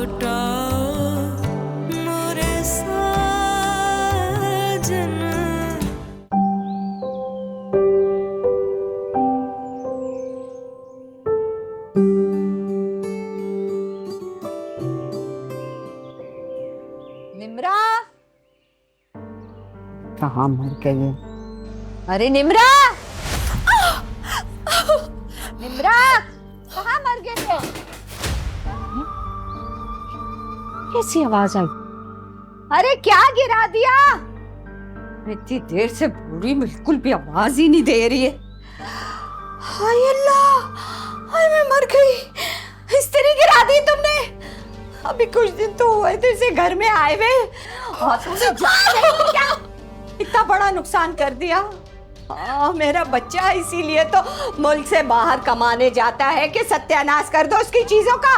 लौटा मोरे साजन। निम्रा, कहाँ मर गई? अरे निम्रा, निम्रा कहाँ मर गए थे? कैसी आवाज आई? अरे क्या गिरा दिया? इतनी देर से बूढ़ी बिल्कुल भी आवाज ही नहीं दे रही है। हाय अल्लाह, हाय मैं मर गई। इस्त्री गिरा दी तुमने? अभी कुछ दिन तो हुए थे इसे घर में आए हुए और तुमने जान नहीं क्या इतना बड़ा नुकसान कर दिया। मेरा बच्चा इसीलिए तो मुल्क से बाहर कमाने जाता है कि सत्यानाश कर दो उसकी चीजों का।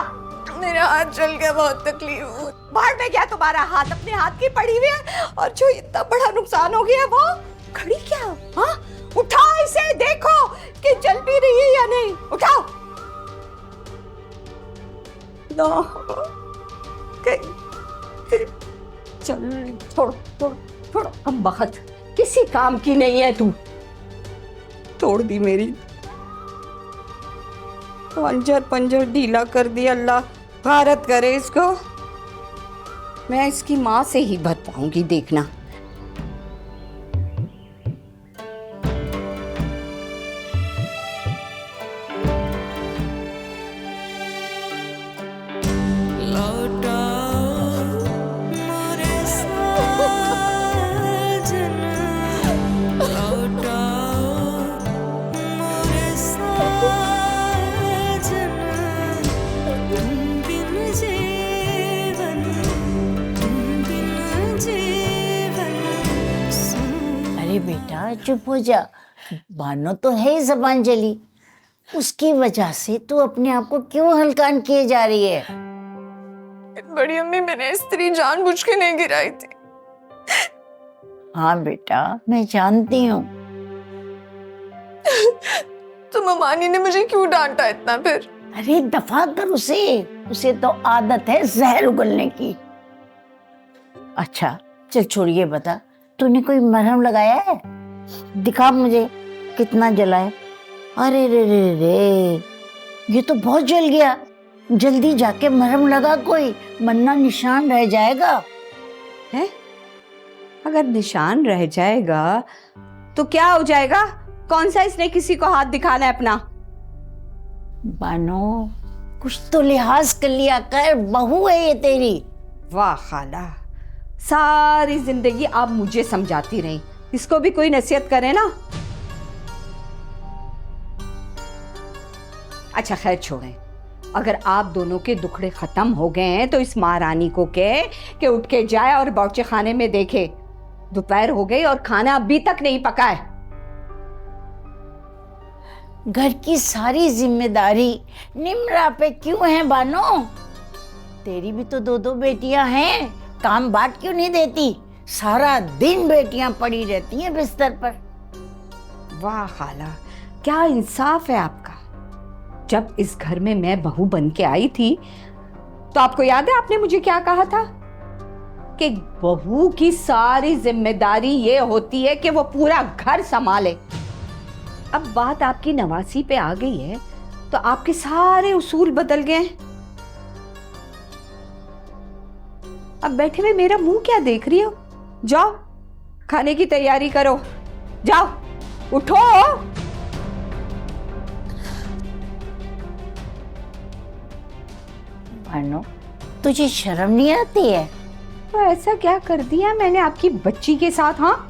मेरा हाथ चल गया, बहुत तकलीफ हुई। बाहर में क्या तुम्हारा हाथ अपने हाथ की पड़ी हुई है और जो इतना बड़ा नुकसान हो गया वो खड़ी क्या? हाँ, उठाओ इसे, देखो कि चल भी रही है या नहीं। उठाओ। चल छोड़ो छोड़ो छोड़ो, हम बखत किसी काम की नहीं है तू। तोड़ दी मेरी पंजर पंजर ढीला कर दिया। अल्लाह भारत करे इसको। मैं इसकी माँ से ही भर पाऊंगी, देखना। लौटा मोरे साजन। लौटा मोरे साजन। तुम बिन जीवन, तुम बिन जीवन सुन। अरे बेटा चुप हो जा, बानो तो है ही जबान जली, उसकी वजह से तू अपने आप को क्यों हल्कान किए जा रही है? बड़ी अम्मी, मैंने स्त्री जानबूझ के नहीं गिराई थी। हाँ बेटा मैं जानती हूँ। तो ममानी ने मुझे क्यों डांटा इतना फिर? अरे दफा कर उसे तो आदत है जहर उगलने की। अच्छा चल छोड़िए, बता तूने कोई मरहम लगाया है? दिखा मुझे कितना जला है। अरे रे रे रे, ये तो बहुत जल गया। जल्दी जाके मरहम लगा कोई, वरना निशान रह जाएगा। है? अगर निशान रह जाएगा तो क्या हो जाएगा? कौन सा इसने किसी को हाथ दिखाना है अपना? बानो कुछ तो लिहाज कर लिया कर, बहू है ये तेरी। वाह खाला, सारी जिंदगी आप मुझे समझाती रही, इसको भी कोई नसीहत करे ना। अच्छा खैर छोड़ें, अगर आप दोनों के दुखड़े खत्म हो गए हैं तो इस महारानी को कहे कि उठ के जाए और बावर्ची खाने में देखे। दोपहर हो गई और खाना अभी तक नहीं पका है। घर की सारी जिम्मेदारी निम्रा पे क्यों है बानो? तेरी भी तो दो दो बेटियां हैं, काम बांट क्यों नहीं देती? सारा दिन बेटियां पड़ी रहती हैं बिस्तर पर। वाह खाला, क्या इंसाफ है आपका। जब इस घर में मैं बहू बन के आई थी तो आपको याद है आपने मुझे क्या कहा था कि बहू की सारी जिम्मेदारी ये होती है कि वो पूरा घर संभाले। अब बात आपकी नवासी पे आ गई है तो आपके सारे उसूल बदल गए हैं। अब बैठे हुए मेरा मुंह क्या देख रही हो? जाओ खाने की तैयारी करो, जाओ उठो। बानो तुझे शर्म नहीं आती है? तो ऐसा क्या कर दिया मैंने आपकी बच्ची के साथ? हाँ,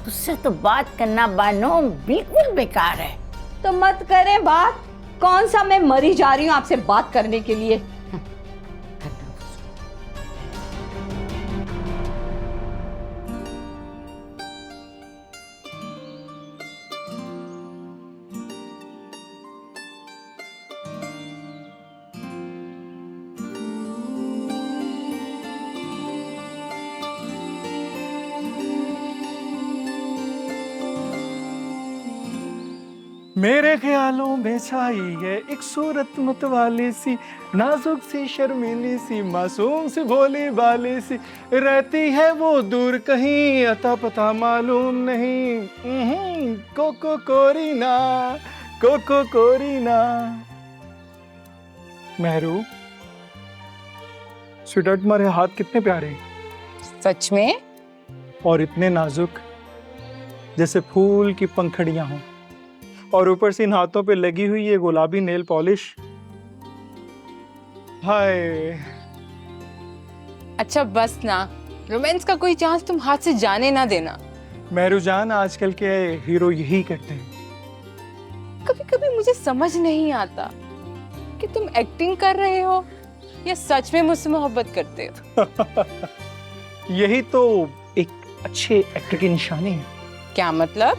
उससे तो बात करना बानो बिल्कुल बेकार है। तो मत करें बात। कौन सा मैं मरी जा रही हूँ आपसे बात करने के लिए? मेरे ख्यालों में छाई है एक सूरत मतवाली सी, नाजुक सी शर्मीली सी, मासूम सी भोली भाली सी, रहती है वो दूर कहीं अता पता मालूम नहीं। कोको कोरीना, कोको कोरीना। मेहरू, स्वीटहार्ट, तुम्हारे हाथ कितने प्यारे हैं। सच में? और इतने नाजुक, जैसे फूल की पंखड़ियां हों, और ऊपर से इन हाथों पे लगी हुई ये गुलाबी नेल पॉलिश। हाय। अच्छा बस ना, रोमांस का कोई चांस तुम हाथ से जाने ना देना। मेहरू जान, आजकल के हीरो यही करते हैं। कभी कभी मुझे समझ नहीं आता कि तुम एक्टिंग कर रहे हो या सच में मुझसे मोहब्बत करते हो। यही तो एक अच्छे एक्टर की निशानी है। क्या मतलब?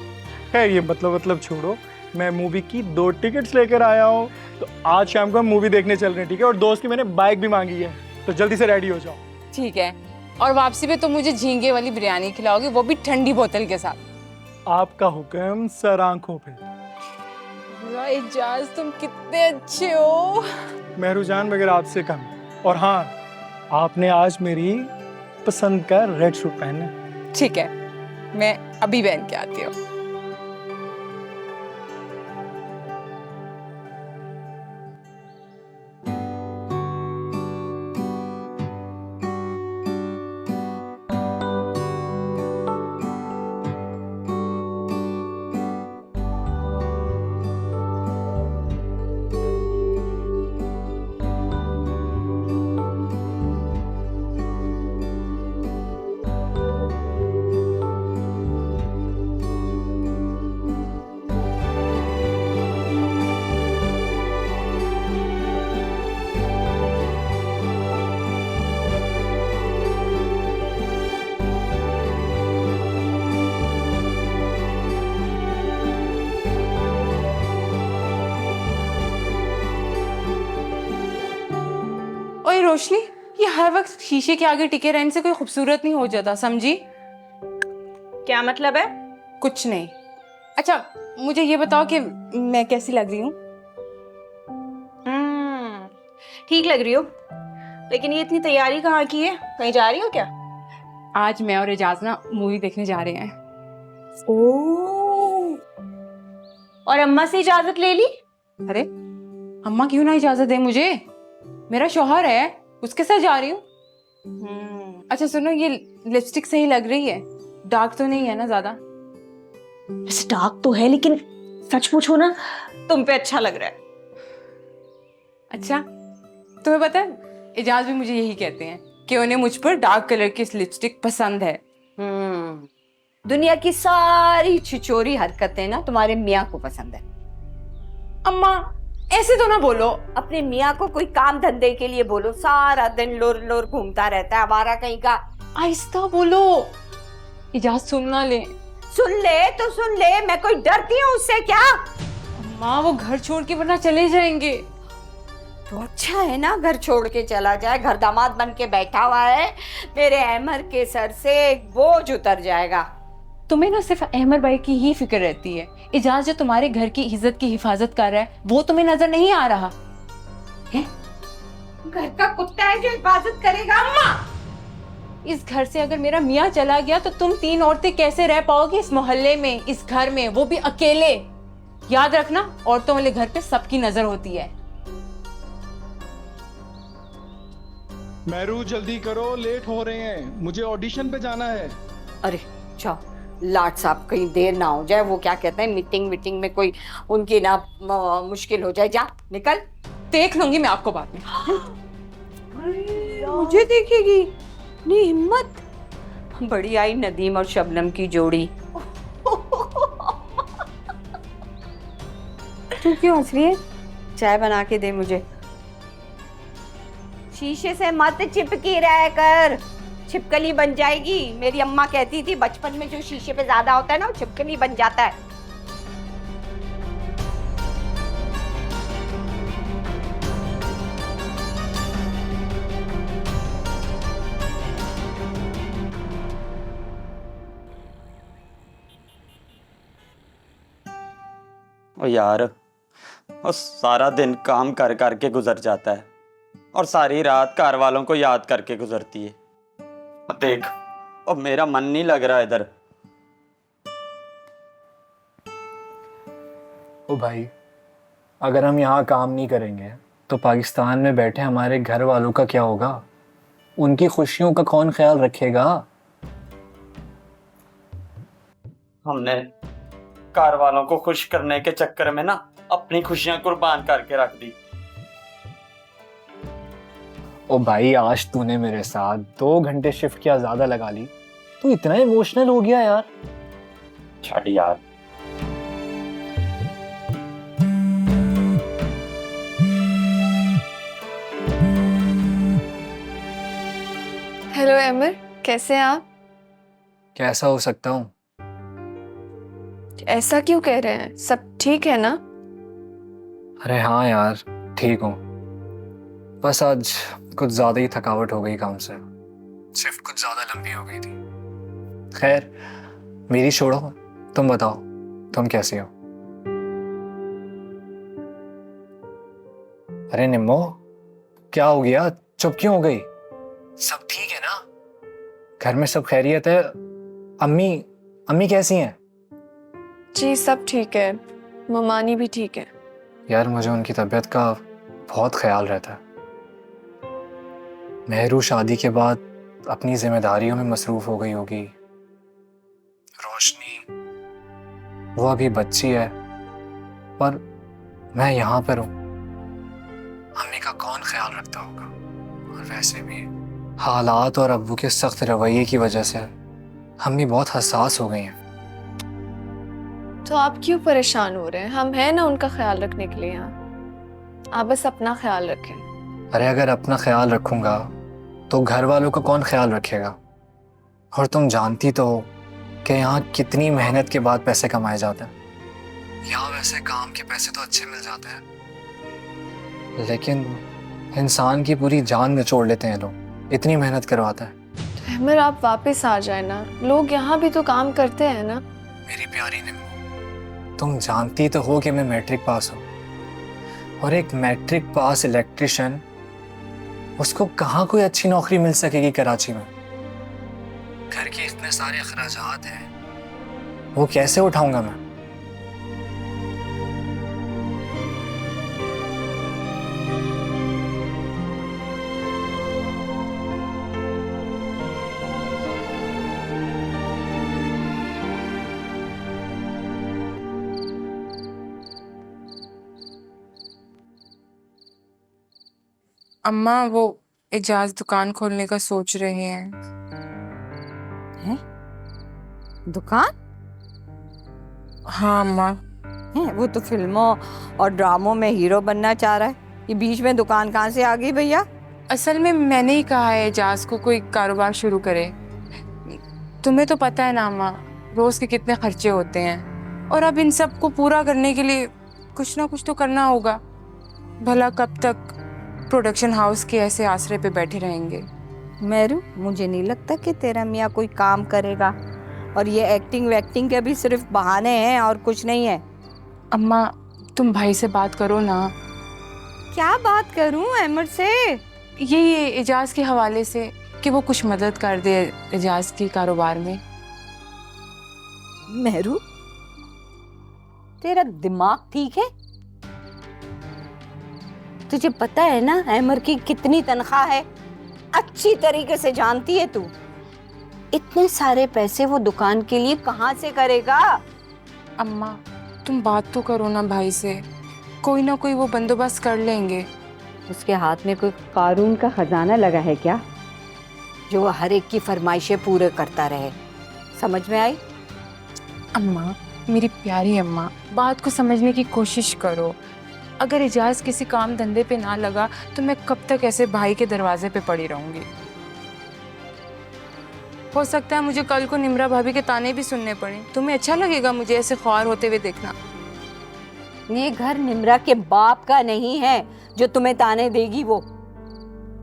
है ये मतलब छोड़ो। मैं मूवी की 2 टिकट्स लेकर आया हूँ, तो आज शाम को हम मूवी देखने चल रहे हैं, ठीक है? और दोस्त की मैंने बाइक भी मांगी है, तो जल्दी से रेडी हो जाओ। ठीक है, और वापसी पे तुम मुझे झींगे वाली बिरयानी खिलाओगे, वो भी ठंडी बोतल के साथ। आपका हुक्म सर आंखों पे। एजाज, तुम कितने अच्छे हो। मेहरू जान वगैरह आपसे कम। और हाँ, आपने आज मेरी पसंद का रेड सूट पहनना है। ठीक है, मैं अभी पहन के आती हूँ। ओए रोशनी, ये हर वक्त शीशे के आगे टिके रहने से कोई खूबसूरत नहीं हो जाता, समझी? क्या मतलब है? कुछ नहीं। अच्छा मुझे ये बताओ कि मैं कैसी लग रही हूँ? ठीक लग रही हो, लेकिन ये इतनी तैयारी कहाँ की है? कहीं जा रही हो क्या? आज मैं और एजाज ना मूवी देखने जा रहे हैं। ओह, और अम्मा से इजाजत ले ली? अरे अम्मा क्यों ना इजाजत दे मुझे? मेरा शौहर है, उसके साथ जा रही हूँ। अच्छा सुनो, ये लिपस्टिक सही लग रही है? डार्क तो नहीं है ना ज्यादा? वैसे डार्क तो है, लेकिन सच पूछो ना, तुम पे अच्छा लग रहा है। अच्छा, तुम्हें पता है एजाज भी मुझे यही कहते हैं कि उन्हें मुझ पर डार्क कलर की लिपस्टिक पसंद है। दुनिया की सारी छिचोरी हरकतें ना तुम्हारे मियाँ को पसंद है। अम्मा ऐसे तो ना बोलो। अपने मियाँ को कोई काम धंधे के लिए बोलो, सारा दिन लोर लोर घूमता रहता है हमारा कहीं का। आहिस्ता बोलो, इजाज सुन ना ले। सुन ले तो सुन ले, मैं कोई डरती हूँ उससे क्या? अम्मा वो घर छोड़ के वरना चले जाएंगे। तो अच्छा है ना, घर छोड़ के चला जाए, घर दामाद बन के बैठा हुआ है, मेरे अहमर के सर से एक बोझ उतर जाएगा। तुम्हें ना सिर्फ अहमद भाई की ही फिक्र रहती है। इजाज जो तुम्हारे घर की इज्जत की हिफाजत कर रहा है, वो तुम्हें नजर नहीं आ रहा है? घर का कुत्ता है जो हिफाजत करेगा? अम्मा, इस घर से अगर मेरा मियाँ चला गया तो तुम 3 औरतें कैसे रह पाओगी इस मोहल्ले में, इस घर में, वो भी अकेले? याद रखना, औरतों वाले घर पे सबकी नजर होती है। मेहरू जल्दी करो, लेट हो रहे हैं, मुझे ऑडिशन पे जाना है। अरे जाओ, लाट साहब कहीं देर ना हो जाए, वो क्या कहते हैं मीटिंग में कोई उनकी ना मुश्किल हो जाए। जा निकल। देख लूंगी मैं आपको बाद में। मुझे देखेगी? नहीं हिम्मत। बड़ी आई नदीम और शबनम की जोड़ी। तू क्यों हंस रही है? चाय बना के दे मुझे। शीशे से मत चिपकी रह कर, छिपकली बन जाएगी। मेरी अम्मा कहती थी बचपन में जो शीशे पे ज्यादा होता है ना, वो छिपकली बन जाता है। ओ यार, और सारा दिन काम कर कर के गुजर जाता है और सारी रात घर वालों को याद करके गुजरती है। और देख, और मेरा मन नहीं लग रहा इधर। ओ भाई, अगर हम यहाँ काम नहीं करेंगे तो पाकिस्तान में बैठे हमारे घर वालों का क्या होगा? उनकी खुशियों का कौन ख्याल रखेगा? हमने घर वालों को खुश करने के चक्कर में ना अपनी खुशियां कुर्बान करके रख दी। ओ भाई, आज तूने मेरे साथ 2 घंटे शिफ्ट क्या ज्यादा लगा ली, तू इतना इमोशनल हो गया यार। छड़ यार। हेलो अमर, कैसे हैं आप? कैसा हो सकता हूँ? ऐसा क्यों कह रहे हैं? सब ठीक है ना? अरे हाँ यार, ठीक हूँ। बस आज कुछ ज्यादा ही थकावट हो गई काम से, शिफ्ट कुछ ज्यादा लंबी हो गई थी। खैर, मेरी छोड़ो, तुम बताओ, तुम कैसी हो? अरे निम्मो, क्या हो गया? चुप क्यों हो गई? सब ठीक है ना? घर में सब खैरियत है? अम्मी कैसी हैं? जी सब ठीक है, ममानी भी ठीक है। यार, मुझे उनकी तबीयत का बहुत ख्याल रहता है। मेहरू शादी के बाद अपनी जिम्मेदारियों में मसरूफ हो गई होगी। रोशनी, वो अभी बच्ची है, पर मैं यहाँ पर हूँ। अम्मी का कौन ख्याल रखता होगा? और वैसे भी हालात और अब्बू के सख्त रवैये की वजह से अम्मी बहुत हसास हो गई हैं। तो आप क्यों परेशान हो रहे हैं? हम हैं ना उनका ख्याल रखने के लिए यहाँ। आप बस अपना ख्याल रखें। अरे अगर अपना ख्याल रखूंगा तो घर वालों का कौन ख्याल रखेगा? और तुम जानती तो हो कि यहाँ कितनी मेहनत के बाद पैसे कमाए जाते हैं। यहाँ वैसे काम के पैसे तो अच्छे मिल जाते हैं, लेकिन इंसान की पूरी जान निचोड़ लेते हैं लोग, इतनी मेहनत करवाते हैं। तो अमर, आप वापस आ जाए ना, लोग यहाँ भी तो काम करते हैं ना। मेरी प्यारी निम्मो, तुम जानती तो हो कि मैं मैट्रिक पास हूँ, और एक मैट्रिक पास इलेक्ट्रिशियन, उसको कहाँ कोई अच्छी नौकरी मिल सकेगी कराची में? घर के इतने सारे अखराजात हैं, वो कैसे उठाऊंगा मैं? अम्मा, वो एजाज दुकान खोलने का सोच रहे हैं। दुकान हाँ अम्मा। है? वो तो फिल्मों और ड्रामों में हीरो बनना चाह रहा है, ये बीच में दुकान कहाँ से आ गई भैया? असल में मैंने ही कहा है एजाज को कोई कारोबार शुरू करे। तुम्हें तो पता है ना अम्मा, रोज के कितने खर्चे होते हैं, और अब इन सब को पूरा करने के लिए कुछ ना कुछ तो करना होगा। भला कब तक प्रोडक्शन हाउस के ऐसे आसरे पे बैठे रहेंगे? मेरू, मुझे नहीं लगता कि तेरा मियाँ कोई काम करेगा, और ये एक्टिंग वैक्टिंग के भी सिर्फ बहाने हैं और कुछ नहीं है। अम्मा, तुम भाई से बात करो ना। क्या बात करूं अमर से? ये एजाज के हवाले से कि वो कुछ मदद कर दे एजाज के कारोबार में। मेहरू, तेरा दिमाग ठीक है? तुझे पता है ना अमर की कितनी तनख्वाह है? अच्छी तरीके से जानती है तू। इतने सारे पैसे वो दुकान के लिए कहाँ से करेगा? अम्मा, तुम बात तो करो ना भाई से, कोई ना कोई वो बंदोबस्त कर लेंगे। उसके हाथ में कोई कारून का खजाना लगा है क्या, जो वो हर एक की फरमाइशें पूरे करता रहे? समझ में आई? अम्मा, मेरी प्यारी अम्मा, बात को समझने की कोशिश करो। अगर एजाज किसी काम धंधे पे ना लगा तो मैं कब तक ऐसे भाई के दरवाजे पे पड़ी रहूंगी? हो सकता है मुझे कल को निम्रा भाभी के ताने भी सुनने पड़े। तुम्हें अच्छा लगेगा मुझे ऐसे ख्वार होते हुए देखना? ये घर निम्रा के बाप का नहीं है जो तुम्हें ताने देगी। वो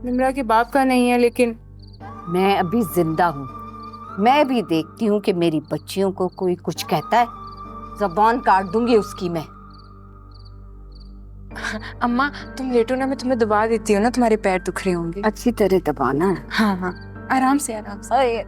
निम्रा के बाप का नहीं है, लेकिन मैं अभी जिंदा हूँ, मैं भी देखती हूँ कि मेरी बच्चियों को कोई कुछ कहता है, जबान काट दूंगी उसकी मैं। अम्मा तुम लेटो ना, मैं तुम्हें दबा देती हूँ ना, तुम्हारे पैर दुख रहे होंगे। अच्छी तरह दबाना। हाँ हाँ, आराम से आराम से। अरे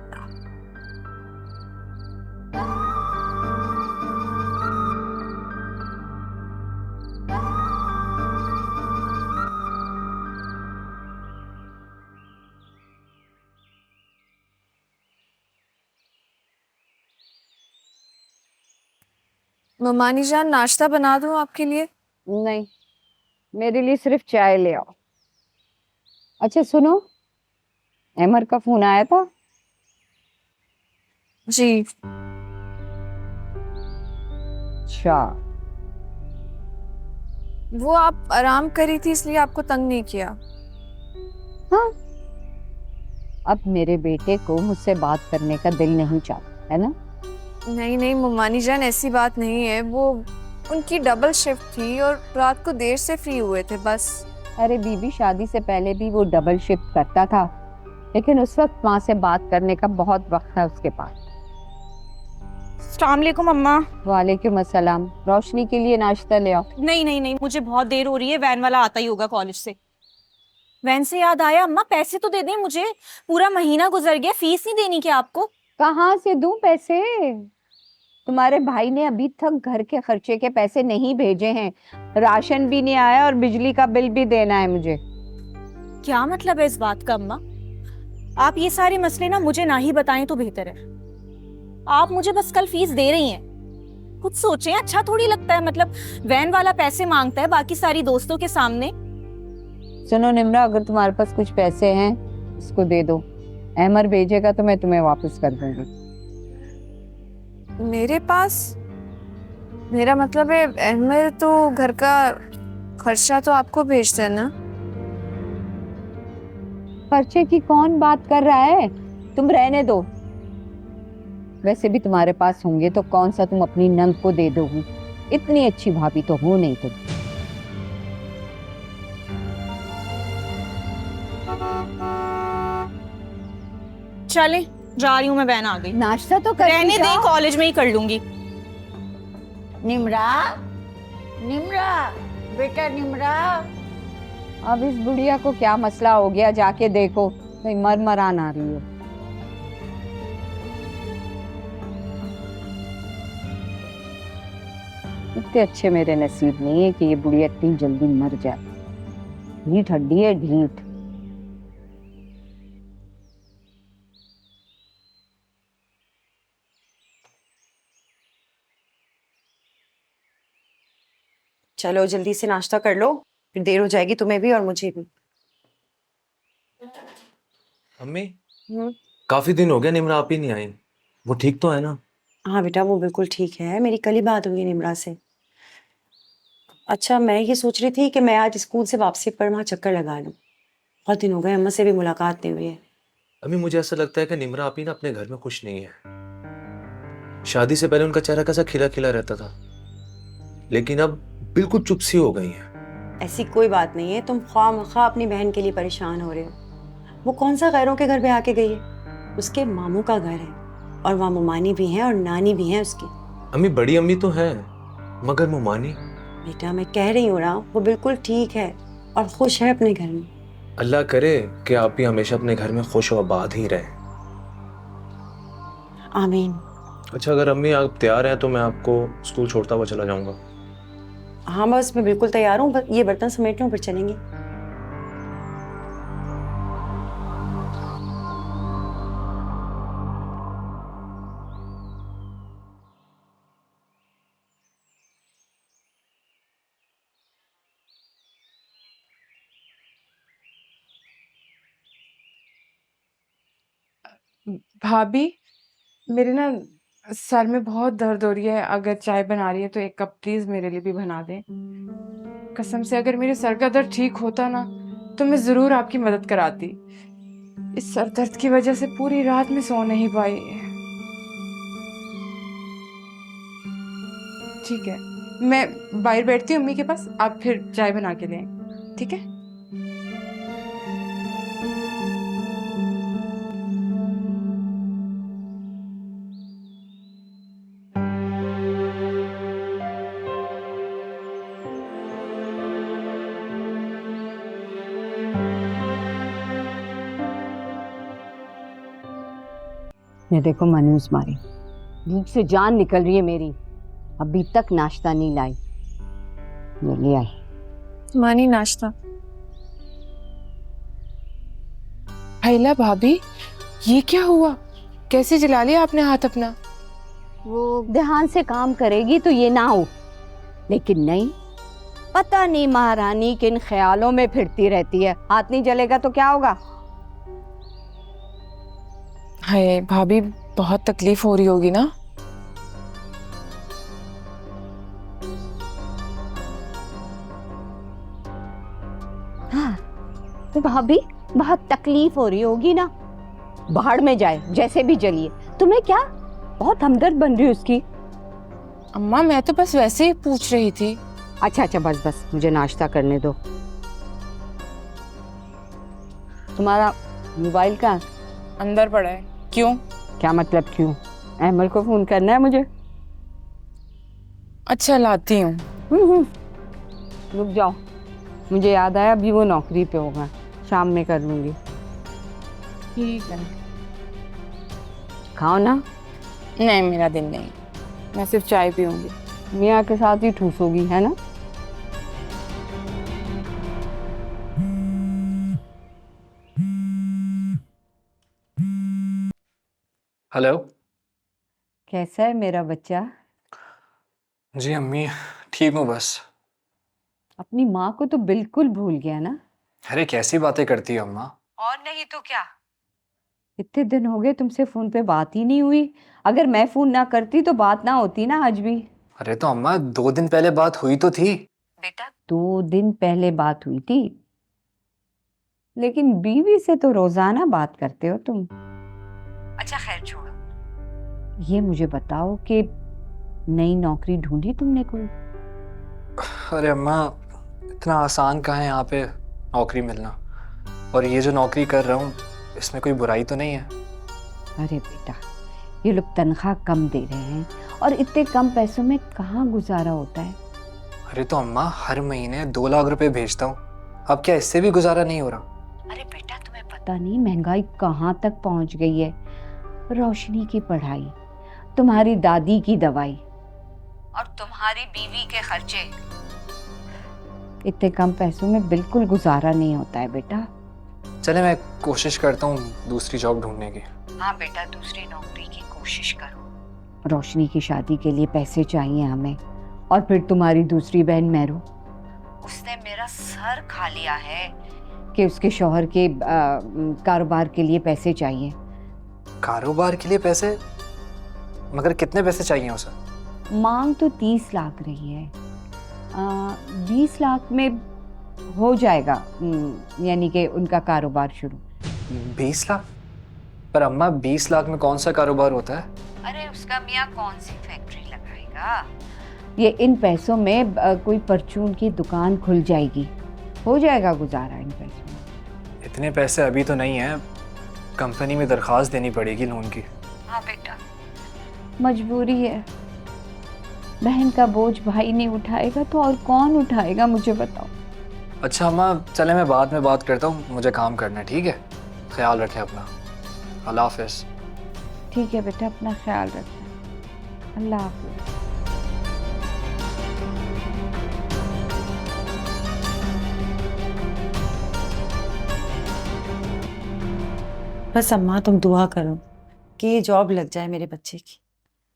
ममानी जान, नाश्ता बना दूं आपके लिए? नहीं, मेरे लिए सिर्फ चाय ले आओ। अच्छा सुनो, अमर का फोन आया था? जी। अच्छा। वो आप आराम करी थी इसलिए आपको तंग नहीं किया। हाँ, अब मेरे बेटे को मुझसे बात करने का दिल नहीं चाहता है ना? नहीं नहीं ममानी जान, ऐसी बात नहीं है। वो उनकी डबल शिफ्ट थी और रात को देर से फ्री हुए थे बस। अरे बीबी, शादी से पहले भी वो डबल शिफ्ट करता था, लेकिन उस वक्त माँ से बात करने का बहुत वक्त था उसके पास। अस्सलाम वालेकुम अम्मा। वालेकुम अस्सलाम। रोशनी के लिए नाश्ता ले आओ। नहीं नहीं नहीं, मुझे बहुत देर हो रही है, वैन वाला आता ही होगा कॉलेज से। वैन से याद आया अम्मा, पैसे तो दे दें मुझे, पूरा महीना गुजर गया, फीस नहीं देनी क्या आपको? कहाँ से दूं पैसे? तुम्हारे भाई ने अभी तक घर के खर्चे के पैसे नहीं भेजे हैं, राशन भी नहीं आया और बिजली का बिल भी देना है मुझे। क्या मतलब है इस बात का अम्मा? आप ये सारे मसले ना मुझे ना ही बताएं तो बेहतर है। आप मुझे बस कल फीस दे रही हैं, कुछ सोचें, अच्छा थोड़ी लगता है। मतलब वैन वाला पैसे मांगता है बाकी सारी दोस्तों के सामने। सुनो निम्रा, अगर तुम्हारे पास कुछ पैसे हैं इसको दे दो, अहमर भेजेगा तो मैं तुम्हें वापस कर दूंगी। मेरे पास? मेरा मतलब है अहमद तो घर का खर्चा तो आपको भेजता है ना। खर्चे की कौन बात कर रहा है? तुम रहने दो। वैसे भी तुम्हारे पास होंगे तो कौन सा तुम अपनी नंद को दे दोगी? इतनी अच्छी भाभी तो हो नहीं तुम। चले, जा रही हूँ मैं, वैन आ गई। नाश्ता तो कर रहने दें, कॉलेज में ही कर लूंगी। निम्रा, निम्रा, बेटा निम्रा। अब इस बुढ़िया को क्या मसला हो गया, जाके देखो, कहीं मरमरान आ रही हो। इतने अच्छे मेरे नसीब नहीं है कि ये बुढ़िया इतनी जल्दी मर जाए। ढीठ हड्डी है, ढीठ। चलो जल्दी से नाश्ता कर लो, फिर देर हो जाएगी तुम्हें भी और मुझे भी। अम्मी, काफी दिन हो गया निम्रा आप ही नहीं आई। वो ठीक तो है ना? हाँ बेटा, वो बिल्कुल ठीक है। मेरी कल ही बात हुई निम्रा से। अच्छा, मैं ये सोच रही थी कि मैं आज स्कूल से वापसी पर वहाँ चक्कर लगा लूँ। बहुत दिन हो गए, अम्मा से भी मुलाकात नहीं हुई है। अम्मी, मुझे ऐसा लगता है कि निम्रा आप ही ना अपने घर में खुश नहीं है। शादी से पहले उनका चेहरा कैसा खिला खिला रहता था, लेकिन अब बिल्कुल चुप सी हो गई है। ऐसी कोई बात नहीं है, तुम ख्वाह अपनी बहन के लिए परेशान हो रहे हो। वो कौन सा गैरों के घर पे आके गई है? उसके मामू का घर है और वहाँ मुमानी भी है और नानी भी है उसकी। अम्मी, बड़ी अम्मी तो है, मगर मुमानी? बेटा मैं कह रही हूँ ना, वो बिल्कुल ठीक है और खुश है अपने घर में। अल्लाह करे कि आप भी हमेशा अपने घर में खुश और आबाद ही रहें। आमीन। अच्छा, अगर अम्मी आप तैयार हैं तो मैं आपको स्कूल छोड़ता हुआ चला जाऊंगा। हाँ बस मैं बिल्कुल तैयार हूँ, बस ये बर्तन समेट लूँ फिर चलेंगे। भाभी, मेरे ना सर में बहुत दर्द हो रही है। अगर चाय बना रही है तो एक कप प्लीज मेरे लिए भी बना दें। कसम से अगर मेरे सर का दर्द ठीक होता ना तो मैं जरूर आपकी मदद कराती। इस सर दर्द की वजह से पूरी रात में सो नहीं पाई। ठीक है, मैं बाहर बैठती हूँ अम्मी के पास, आप फिर चाय बना के लें, ठीक है? ये देखो मनूस मारी, भूख से जान निकल रही है मेरी, अभी तक नाश्ता नहीं लाई। ये ले आई। मानी नाश्ता। हाइला भाभी, ये क्या हुआ? कैसे जला लिया आपने हाथ अपना? वो ध्यान से काम करेगी तो ये ना हो, लेकिन नहीं, पता नहीं महारानी किन ख्यालों में फिरती रहती है। हाथ नहीं जलेगा तो क्या होगा? हाय भाभी, बहुत तकलीफ हो रही होगी ना? हाँ, तो भाभी बहुत तकलीफ हो रही होगी ना, बाहर में जाए, जैसे भी जलिए। तुम्हें क्या, बहुत हमदर्द बन रही है उसकी। अम्मा मैं तो बस वैसे ही पूछ रही थी। अच्छा अच्छा, बस बस, मुझे नाश्ता करने दो। तुम्हारा मोबाइल का अंदर पड़ा है। क्यों? क्या मतलब क्यों? अहमल को फोन करना है मुझे। अच्छा लाती हूँ। रुक जाओ, मुझे याद आया अभी वो नौकरी पे होगा, शाम में कर लूंगी। ठीक है। खाओ ना। नहीं मेरा दिन नहीं, मैं सिर्फ चाय पीऊंगी। मियाँ के साथ ही ठूसोगी, है ना? हेलो। कैसा है मेरा बच्चा? जी अम्मी, ठीक हूँ बस। अपनी माँ को तो बिल्कुल भूल गया ना? अरे कैसी बातें करती है अम्मा। और नहीं तो क्या, इतने दिन हो गए तुमसे फोन पे बात ही नहीं हुई। अगर मैं फोन ना करती तो बात ना होती ना आज भी। अरे तो अम्मा 2 दिन पहले बात हुई तो थी। बेटा 2 दिन पहले बात हुई थी, लेकिन बीवी से तो रोजाना बात करते हो तुम। अच्छा खैर छोड़ो, ये मुझे बताओ कि नई नौकरी ढूंढी तुमने कोई? अरे अम्मा इतना आसान कहाँ है यहाँ पे नौकरी मिलना, और ये जो नौकरी कर रहा हूँ इसमें कोई बुराई तो नहीं है। अरे बेटा, ये लोग तनख्वाह कम दे रहे हैं और इतने कम पैसों में कहाँ गुजारा होता है? अरे तो अम्मा हर महीने 2 लाख रुपए भेजता हूँ, अब क्या इससे भी गुजारा नहीं हो रहा? अरे बेटा तुम्हें पता नहीं महंगाई कहाँ तक पहुँच गई है। रोशनी की पढ़ाई, तुम्हारी दादी की दवाई और तुम्हारी बीवी के खर्चे, इतने कम पैसों में बिल्कुल गुजारा नहीं होता है बेटा। चले मैं कोशिश करता हूँ दूसरी जॉब ढूंढने की। हाँ बेटा, दूसरी नौकरी की कोशिश करो। रोशनी की शादी के लिए पैसे चाहिए हमें, और फिर तुम्हारी दूसरी बहन मैरू, उसने मेरा सर खा लिया है कि उसके शौहर के कारोबार के लिए पैसे चाहिए। कारोबार के लिए पैसे? मगर कितने पैसे चाहिए उसे? मांग तो 30 लाख रही है, 20 लाख में हो जाएगा, यानी कि उनका कारोबार शुरू। 20 लाख? पर अम्मा 20 लाख में कौन सा कारोबार होता है? अरे उसका मियाँ कौन सी फैक्ट्री लगाएगा? ये इन पैसों में कोई परचून की दुकान खुल जाएगी, हो जाएगा गुजारा इन पैसों में। इतने पैसे अभी तो नहीं है, कंपनी में दरखास्त देनी पड़ेगी लोन की। हाँ बेटा, मजबूरी है, बहन का बोझ भाई नहीं उठाएगा तो और कौन उठाएगा, मुझे बताओ। अच्छा अम्मा चले मैं बाद में बात करता हूँ, मुझे काम करना है, ठीक है? ख्याल रखें अपना। अल्लाह हाफिज। ठीक है बेटा, अपना ख्याल रखना। अल्लाह हाफिज। बस अम्मा तुम दुआ करो कि ये जॉब लग जाए मेरे बच्चे की।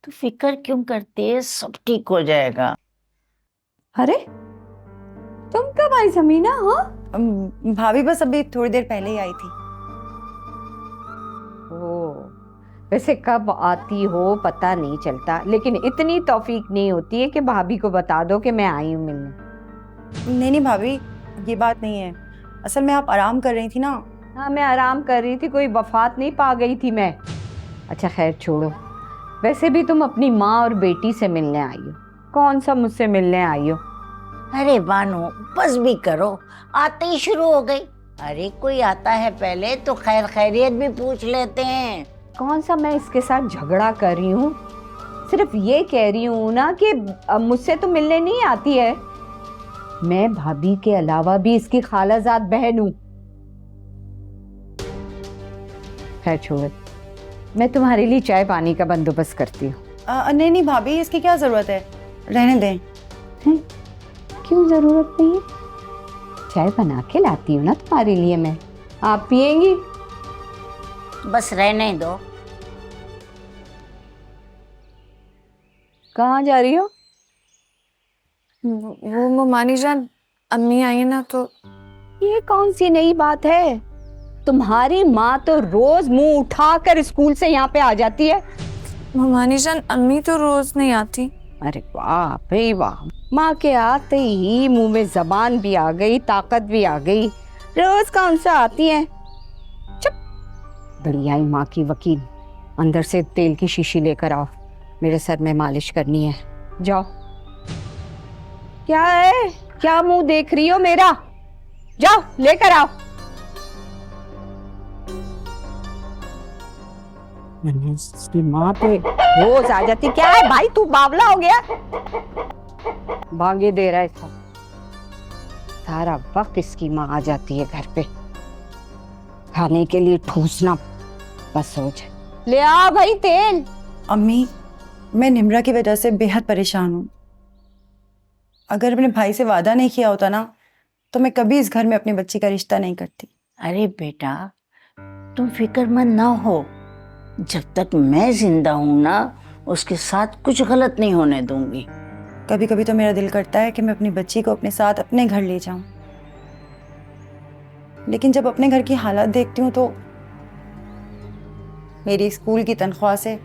तू फिक्र क्यों करती है, सब ठीक हो जाएगा। अरे तुम कब आई समीना? हाँ भाभी बस अभी थोड़ी देर पहले ही आई थी। वैसे कब आती हो पता नहीं चलता, लेकिन इतनी तौफीक नहीं होती है कि भाभी को बता दो कि मैं आई हूँ मिलने। नहीं भाभी, ये बात नहीं है, असल में आप आराम कर रही थी ना। हाँ मैं आराम कर रही थी, कोई वफात नहीं पा गई थी मैं। अच्छा खैर छोड़ो, वैसे भी तुम अपनी माँ और बेटी से मिलने आई हो, कौन सा मुझसे मिलने आई हो? अरे बानो बस भी करो, आते ही शुरू हो गई। अरे कोई आता है पहले तो खैर खैरियत भी पूछ लेते हैं। कौन सा मैं इसके साथ झगड़ा कर रही हूँ, सिर्फ ये कह रही हूँ ना कि मुझसे तो मिलने नहीं आती है। मैं भाभी के अलावा भी इसकी खालाजाद बहन हूँ। खैर छोड़, मैं तुम्हारे लिए चाय पानी का बंदोबस्त करती हूँ। नहीं नहीं भाभी, इसकी क्या जरूरत है, रहने दें। क्यों जरूरत नहीं है? चाय बना के लाती हूँ ना तुम्हारे लिए मैं, आप पियेंगी? बस रहने दो। कहाँ जा रही हो? वो ममानी जान, अम्मी आई है ना तो। ये कौन सी नई बात है? तुम्हारी माँ तो रोज मुंह उठाकर स्कूल से यहाँ पे आ जाती है। ममानी जान, अम्मी तो रोज नहीं आती। अरे वाह भाई वाह, माँ के आते ही मुंह में जबान भी आ गई, ताकत भी आ गई। रोज कौन सा आती है? चुप। बढ़िया ही माँ की वकील। अंदर से तेल की शीशी लेकर आओ, मेरे सर में मालिश करनी है। जाओ। क्या है, क्या मुंह देख रही हो मेरा? जाओ लेकर आओ। इसकी माँ पे रोज आ जाती। क्या है भाई, तू बावला हो गया? भागे दे रहा है सब। सारा वक्त इसकी माँ आ जाती है घर पे, खाने के लिए ठूसना बस सोच। ले आ भाई तेल। अम्मी, मैं निम्रा की वजह से बेहद परेशान हूँ। अगर अपने भाई से वादा नहीं किया होता ना, तो मैं कभी इस घर में अपनी बच्ची का रिश्ता नहीं करती। अरे बेटा, तुम फिक्रमंद ना हो। जब तक मैं जिंदा हूं ना, उसके साथ कुछ गलत नहीं होने दूंगी। कभी कभी तो मेरा दिल करता है कि मैं अपनी बच्ची को अपने साथ अपने घर ले जाऊं, लेकिन जब अपने घर की हालात देखती हूँ तो मेरी स्कूल की तनख्वाह से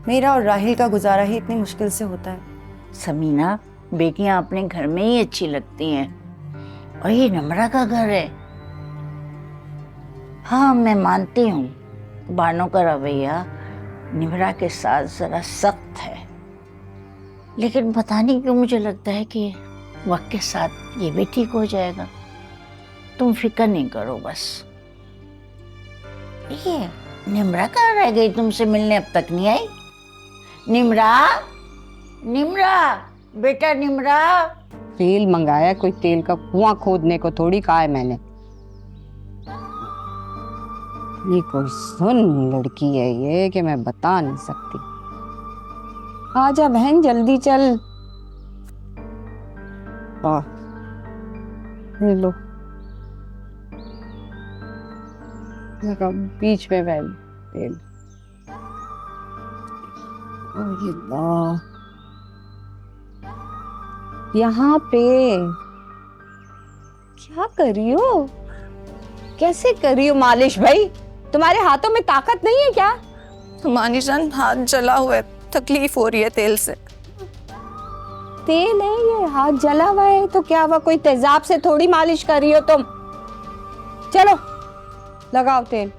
मेरा और राहिल का गुजारा ही इतनी मुश्किल से होता है। समीना, बेटियां अपने घर में ही अच्छी लगती हैं, और ये नम्रा का घर है। हाँ, मैं मानती हूँ बानो का रवैया निम्रा के साथ जरा सख्त है, लेकिन पता नहीं क्यों मुझे लगता है कि वक्त के साथ ये भी ठीक हो जाएगा। तुम फिक्र नहीं करो बस। ये निम्रा कहाँ रह गई? तुमसे मिलने अब तक नहीं आई? निम्रा, निम्रा, बेटा निम्रा। तेल मंगाया, कोई तेल का कुआं खोदने को थोड़ी कहा है मैंने। ये कोई सुन लड़की है ये कि मैं बता नहीं सकती। आजा बहन जल्दी चल। ले लो, लगा बीच में बहन तेल। यहाँ पे क्या कर रही हो? कैसे कर रही हो मालिश भाई? तुम्हारे हाथों में ताकत नहीं है क्या? ममानी जान, हाथ जला हुआ है, तकलीफ हो रही है तेल से। तेल है ये, हाथ जला हुआ है तो क्या हुआ? कोई तेजाब से थोड़ी मालिश कर रही हो तुम। चलो लगाओ तेल।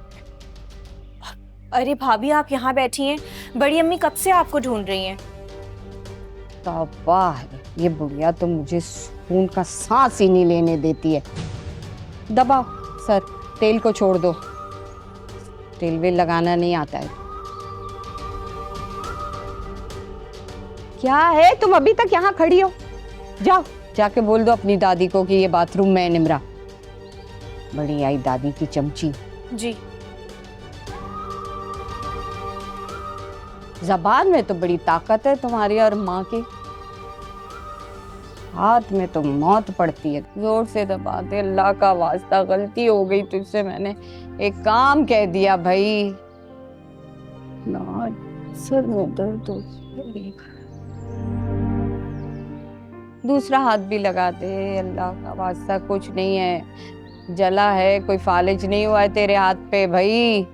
अरे भाभी, आप यहाँ बैठी हैं, बड़ी अम्मी कब से आपको ढूंढ रही हैं। तौबा है, ये बुढ़िया तो मुझे सुकून का सांस ही नहीं लेने देती है। दबाओ सर, तेल को छोड़ दो। तेल वेल लगाना नहीं आता है। क्या है, तुम अभी तक यहाँ खड़ी हो? जाओ जाके बोल दो अपनी दादी को कि ये बाथरूम में है निम्रा। बड़ी आई दादी की चमची। जी। जबान में तो बड़ी ताकत है तुम्हारी और माँ की, हाथ में तो मौत पड़ती है। जोर से दबा दे, अल्लाह का वास्ता, गलती हो गई तुझसे, मैंने एक काम कह दिया भाई। ना सर में दर्द हो। दूसरा हाथ भी लगा दे, अल्लाह का वास्ता, कुछ नहीं है, जला है, कोई फालिज नहीं हुआ है तेरे हाथ पे भाई।